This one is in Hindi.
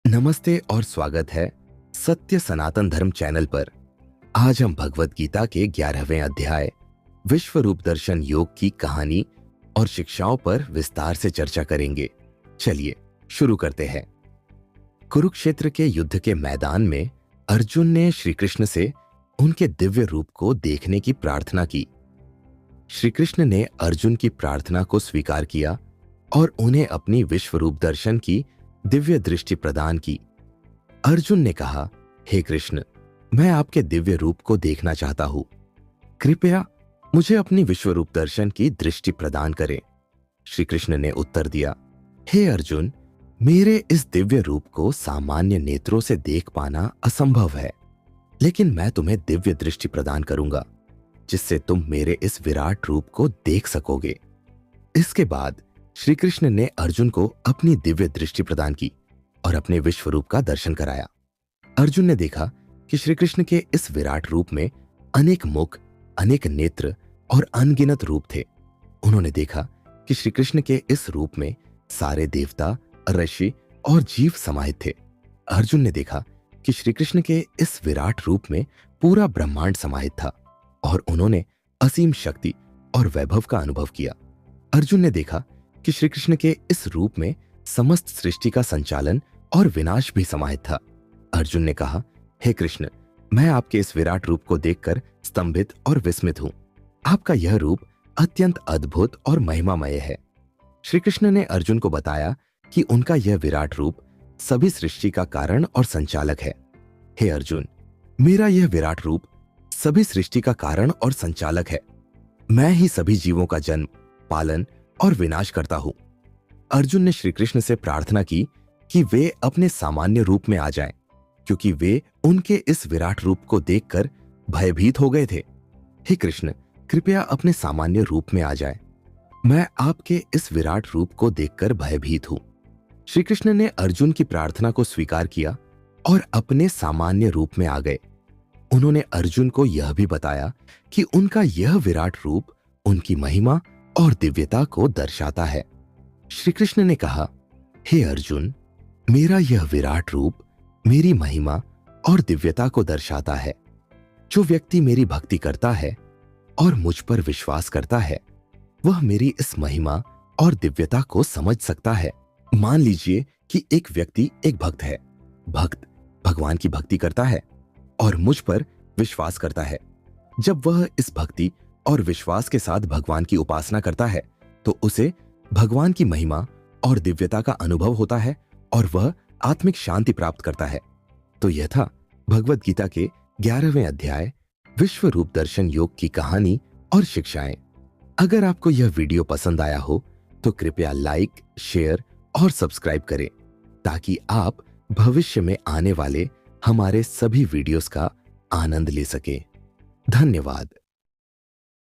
नमस्ते और स्वागत है सत्य सनातन धर्म चैनल पर। आज हम भगवत गीता के 11वें अध्याय विश्व रूप दर्शन योग की कहानी और शिक्षाओं पर विस्तार से चर्चा करेंगे। चलिए शुरू करते हैं। कुरुक्षेत्र के युद्ध के मैदान में अर्जुन ने श्री कृष्ण से उनके दिव्य रूप को देखने की प्रार्थना की। श्री कृष्ण ने अर्जुन की प्रार्थना को स्वीकार किया और उन्हें अपनी विश्व रूप दर्शन की दिव्य दृष्टि प्रदान की। अर्जुन ने कहा, हे कृष्ण, मैं आपके दिव्य रूप को देखना चाहता हूं। कृपया मुझे अपनी विश्व रूप दर्शन की दृष्टि प्रदान करें। श्री कृष्ण ने उत्तर दिया, हे अर्जुन, मेरे इस दिव्य रूप को सामान्य नेत्रों से देख पाना असंभव है, लेकिन मैं तुम्हें दिव्य दृष्टि प्रदान करूंगा जिससे तुम मेरे इस विराट रूप को देख सकोगे। इसके बाद श्री कृष्ण ने अर्जुन को अपनी दिव्य दृष्टि प्रदान की और अपने विश्व रूप का दर्शन कराया। अर्जुन ने देखा कि श्री कृष्ण के इस विराट रूप में अनेक मुख, अनेक नेत्र और अनगिनत रूप थे। उन्होंने देखा कि श्री कृष्ण के इस रूप में सारे देवता, ऋषि और जीव समाहित थे। अर्जुन ने देखा कि श्री कृष्ण के इस विराट रूप में पूरा ब्रह्मांड समाहित था और उन्होंने असीम शक्ति और वैभव का अनुभव किया। अर्जुन ने देखा कि श्री कृष्ण के इस रूप में समस्त सृष्टि का संचालन और विनाश भी समाहित था। अर्जुन ने कहा, हे कृष्ण, मैं आपके इस विराट रूप को देखकर स्तंभित और विस्मित हूं। आपका यह रूप अत्यंत अद्भुत और महिमामय है। श्री कृष्ण ने अर्जुन को बताया कि उनका यह विराट रूप सभी सृष्टि का कारण और संचालक है। हे अर्जुन, मेरा यह विराट रूप सभी सृष्टि का कारण और संचालक है। मैं ही सभी जीवों का जन्म, पालन और विनाश करता हूं। अर्जुन ने श्री कृष्ण से प्रार्थना की कि वे अपने सामान्य रूप में आ जाएं, क्योंकि वे उनके इस विराट रूप को देखकर भयभीत हो गए थे। हे कृष्ण, कृपया अपने सामान्य रूप में आ जाएं। मैं आपके इस विराट रूप को देखकर भयभीत हूं। श्री कृष्ण ने अर्जुन की प्रार्थना को स्वीकार किया और अपने सामान्य रूप में आ गए। उन्होंने अर्जुन को यह भी बताया कि उनका यह विराट रूप उनकी महिमा और दिव्यता को दर्शाता है। श्री कृष्ण ने कहा, हे अर्जुन, मेरा यह विराट रूप मेरी महिमा और दिव्यता को दर्शाता है। जो व्यक्ति मेरी भक्ति करता है और मुझ पर विश्वास करता है, वह मेरी इस महिमा और दिव्यता को समझ सकता है। मान लीजिए कि एक व्यक्ति एक भक्त है। भक्त भगवान की भक्ति करता है और मुझ पर विश्वास करता है। जब वह इस भक्ति और विश्वास के साथ भगवान की उपासना करता है तो उसे भगवान की महिमा और दिव्यता का अनुभव होता है और वह आत्मिक शांति प्राप्त करता है। तो यह था भगवत गीता के 11वें अध्याय विश्व रूप दर्शन योग की कहानी और शिक्षाएं। अगर आपको यह वीडियो पसंद आया हो तो कृपया लाइक, शेयर और सब्सक्राइब करें ताकि आप भविष्य में आने वाले हमारे सभी वीडियोस का आनंद ले सकें। धन्यवाद।